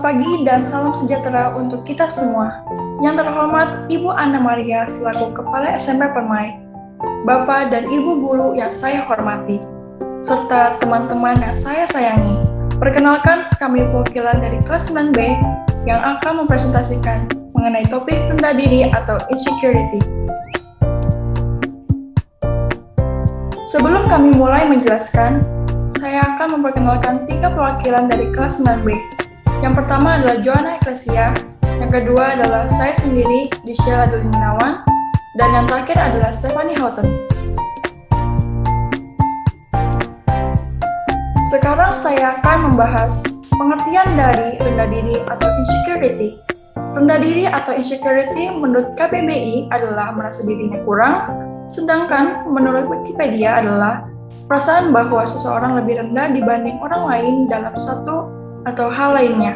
pagi dan salam sejahtera untuk kita semua. Yang terhormat Ibu Anna Maria selaku Kepala SMP Permai, Bapak dan Ibu Guru yang saya hormati, serta teman-teman yang saya sayangi. Perkenalkan, kami perwakilan dari kelas 9B yang akan mempresentasikan mengenai topik rendah diri atau insecurity. Sebelum kami mulai menjelaskan, saya akan memperkenalkan 3 perwakilan dari kelas 9B. Yang pertama adalah Joanna Eklesia, yang kedua adalah saya sendiri, Disha Adeline Gunawan, dan yang terakhir adalah Stephanie Houghton. Sekarang saya akan membahas pengertian dari rendah diri atau insecurity. Rendah diri atau insecurity menurut KBBI adalah merasa dirinya kurang, sedangkan menurut Wikipedia adalah perasaan bahwa seseorang lebih rendah dibanding orang lain dalam satu atau hal lainnya.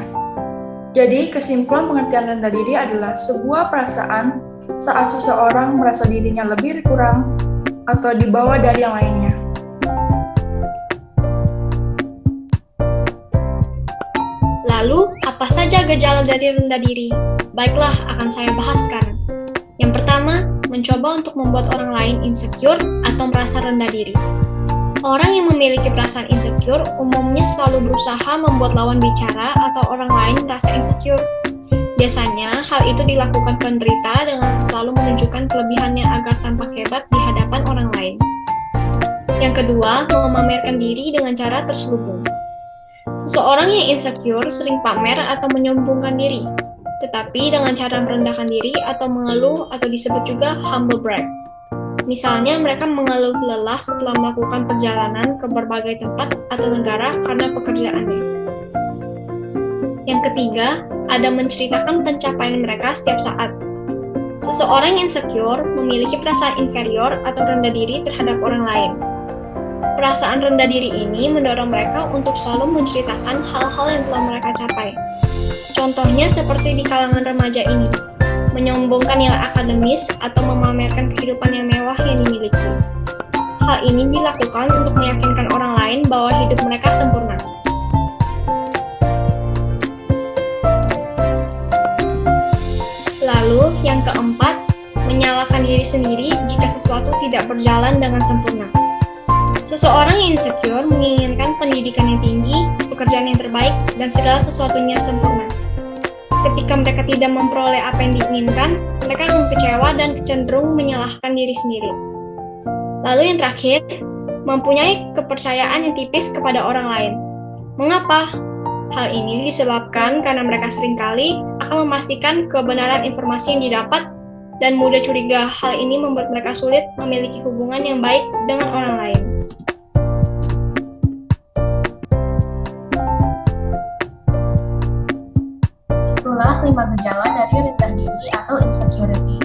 Jadi, kesimpulan pengertian rendah diri adalah sebuah perasaan saat seseorang merasa dirinya lebih kurang atau di bawah dari yang lainnya. Lalu, apa saja gejala dari rendah diri? Baiklah, akan saya bahas sekarang. Yang pertama, mencoba untuk membuat orang lain insecure atau merasa rendah diri. Orang yang memiliki perasaan insecure umumnya selalu berusaha membuat lawan bicara atau orang lain merasa insecure. Biasanya, hal itu dilakukan penderita dengan selalu menunjukkan kelebihannya agar tampak hebat di hadapan orang lain. Yang kedua, memamerkan diri dengan cara terselubung. Seseorang yang insecure sering pamer atau menyombongkan diri, tetapi dengan cara merendahkan diri atau mengeluh atau disebut juga humble brag. Misalnya, mereka mengeluh lelah setelah melakukan perjalanan ke berbagai tempat atau negara karena pekerjaannya. Yang ketiga, ada menceritakan pencapaian mereka setiap saat. Seseorang yang insecure memiliki perasaan inferior atau rendah diri terhadap orang lain. Perasaan rendah diri ini mendorong mereka untuk selalu menceritakan hal-hal yang telah mereka capai. Contohnya seperti di kalangan remaja ini, menyombongkan nilai akademis atau memamerkan kehidupan yang mewah yang dimiliki. Hal ini dilakukan untuk meyakinkan orang lain bahwa hidup mereka sempurna. Lalu, yang keempat, menyalahkan diri sendiri jika sesuatu tidak berjalan dengan sempurna. Seseorang yang insecure menginginkan pendidikan yang tinggi, pekerjaan yang terbaik, dan segala sesuatunya sempurna. Ketika mereka tidak memperoleh apa yang diinginkan, mereka akan kecewa dan cenderung menyalahkan diri sendiri. Lalu yang terakhir, mempunyai kepercayaan yang tipis kepada orang lain. Mengapa? Hal ini disebabkan karena mereka seringkali akan memastikan kebenaran informasi yang didapat dan mudah curiga. Hal ini membuat mereka sulit memiliki hubungan yang baik dengan orang lain. Itulah 5 gejala dari rendah diri atau insecurity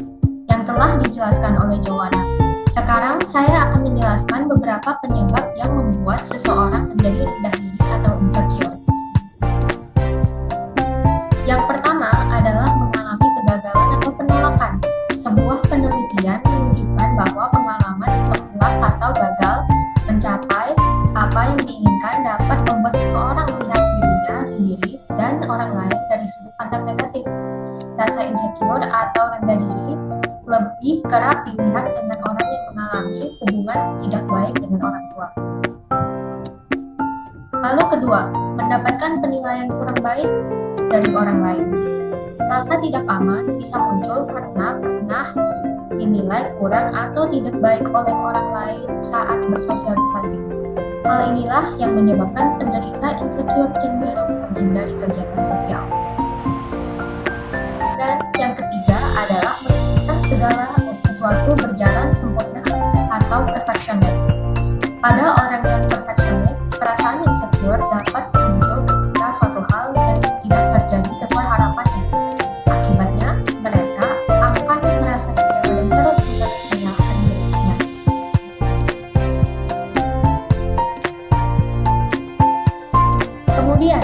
yang telah dijelaskan oleh Joanna. Sekarang saya akan menjelaskan beberapa penyebab yang membuat seseorang menjadi rendah diri atau insecure. Yang pertama adalah mengalami kegagalan atau penolakan. Sebuah penelitian menunjukkan bahwa pengalaman tertolak atau gagal mencapai apa yang diinginkan dapat membuat seseorang melihat dirinya sendiri dan orang lain dari sudut pandang negatif. Rasa insecure atau rendah diri lebih kerap dilihat dengan orang yang mengalami hubungan tidak baik dengan orang tua. Lalu kedua, mendapatkan penilaian kurang baik dari orang lain. Rasa tidak aman bisa muncul karena pernah dinilai kurang atau tidak baik oleh orang lain saat bersosialisasi. Hal inilah yang menyebabkan penderita insecure cenderung menghindari kegiatan sosial. Dan yang ketiga adalah menginginkan segala sesuatu berjalan sempurna atau perfectionist. Pada orang yang perfectionist, perasaan insecure dapat muncul ketika suatu hal tidak terjadi sesuai harapannya. Akibatnya, mereka akan merasa kecewa dan terus-menerus menyalahkan dirinya. Kemudian,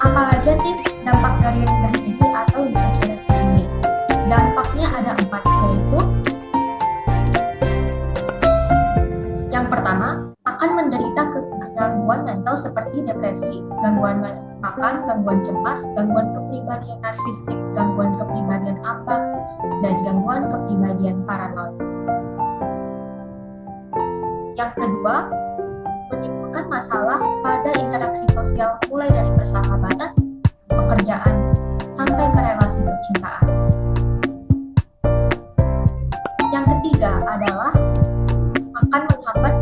apa aja sih dampak dari rendah diri atau insecurity ini? Dampaknya ada 4, yaitu yang pertama, akan menderita gangguan mental seperti depresi, gangguan merupakan gangguan cemas, gangguan kepribadian narsistik, gangguan kepribadian ambag, dan gangguan kepribadian paranoid. Yang kedua, menimbulkan masalah pada interaksi sosial mulai dari persahabatan, pekerjaan, sampai ke relasi percintaan. Yang ketiga adalah akan menghambat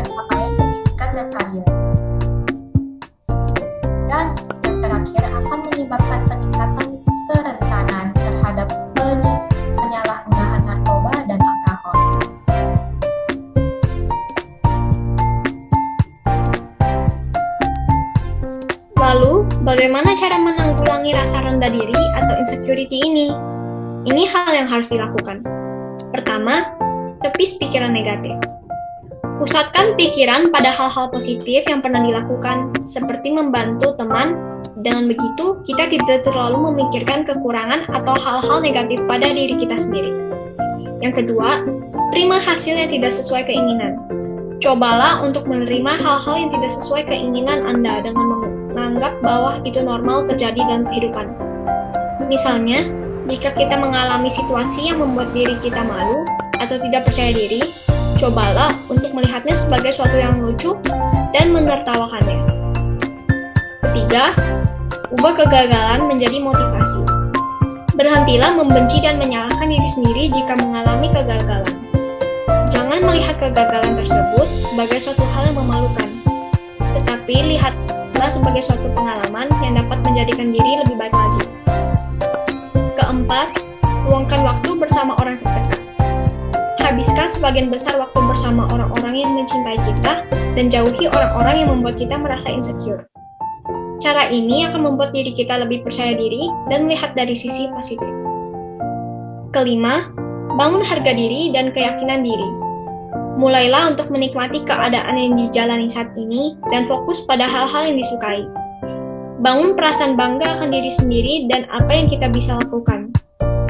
pencapaian pendidikan dan karir. Dan yang terakhir akan menyebabkan peningkatan kerentanan terhadap penyalahgunaan narkoba dan alkohol. Lalu, bagaimana cara menanggulangi rasa rendah diri atau insecurity ini? Ini hal yang harus dilakukan. Pertama, tepis pikiran negatif. Pusatkan pikiran pada hal-hal positif yang pernah dilakukan, seperti membantu teman. Dengan begitu, kita tidak terlalu memikirkan kekurangan atau hal-hal negatif pada diri kita sendiri. Yang kedua, terima hasil yang tidak sesuai keinginan. Cobalah untuk menerima hal-hal yang tidak sesuai keinginan Anda dengan menganggap bahwa itu normal terjadi dalam kehidupan. Misalnya, jika kita mengalami situasi yang membuat diri kita malu atau tidak percaya diri, cobalah untuk melihatnya sebagai suatu yang lucu dan menertawakannya. Ketiga, ubah kegagalan menjadi motivasi. Berhentilah membenci dan menyalahkan diri sendiri jika mengalami kegagalan. Jangan melihat kegagalan tersebut sebagai suatu hal yang memalukan, tetapi lihatlah sebagai suatu pengalaman yang dapat menjadikan diri lebih baik lagi. Keempat, luangkan waktu bersama orang terdekat. Habiskan sebagian besar waktu bersama orang-orang yang mencintai kita dan jauhi orang-orang yang membuat kita merasa insecure. Cara ini akan membuat diri kita lebih percaya diri dan melihat dari sisi positif. Kelima, bangun harga diri dan keyakinan diri. Mulailah untuk menikmati keadaan yang dijalani saat ini dan fokus pada hal-hal yang disukai. Bangun perasaan bangga akan diri sendiri dan apa yang kita bisa lakukan.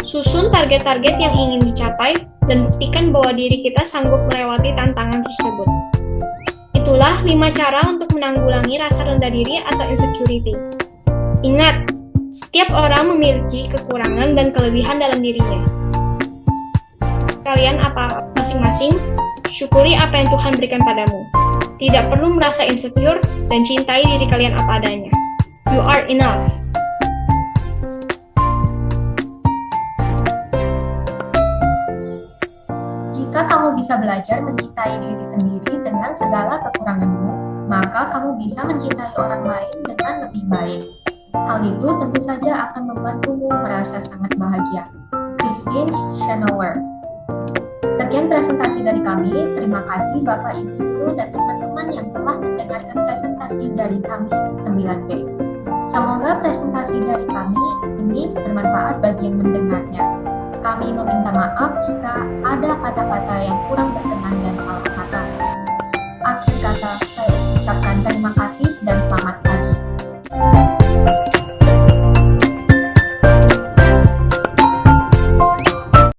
Susun target-target yang ingin dicapai dan buktikan bahwa diri kita sanggup melewati tantangan tersebut. Itulah 5 cara untuk menanggulangi rasa rendah diri atau insecurity. Ingat, setiap orang memiliki kekurangan dan kelebihan dalam dirinya. Kalian apa masing-masing? Syukuri apa yang Tuhan berikan padamu. Tidak perlu merasa insecure dan cintai diri kalian apa adanya. You are enough. Jika kamu bisa belajar mencintai diri sendiri dengan segala kekuranganmu, maka kamu bisa mencintai orang lain dengan lebih baik. Hal itu tentu saja akan membantumu merasa sangat bahagia. Christine Chenoweth. Sekian presentasi dari kami. Terima kasih Bapak, Ibu, Guru, dan teman-teman yang telah mendengarkan presentasi dari kami 9B. Semoga presentasi dari kami ini bermanfaat bagi yang mendengarnya. Kami meminta maaf jika ada kata-kata yang kurang berkenan dan salah kata.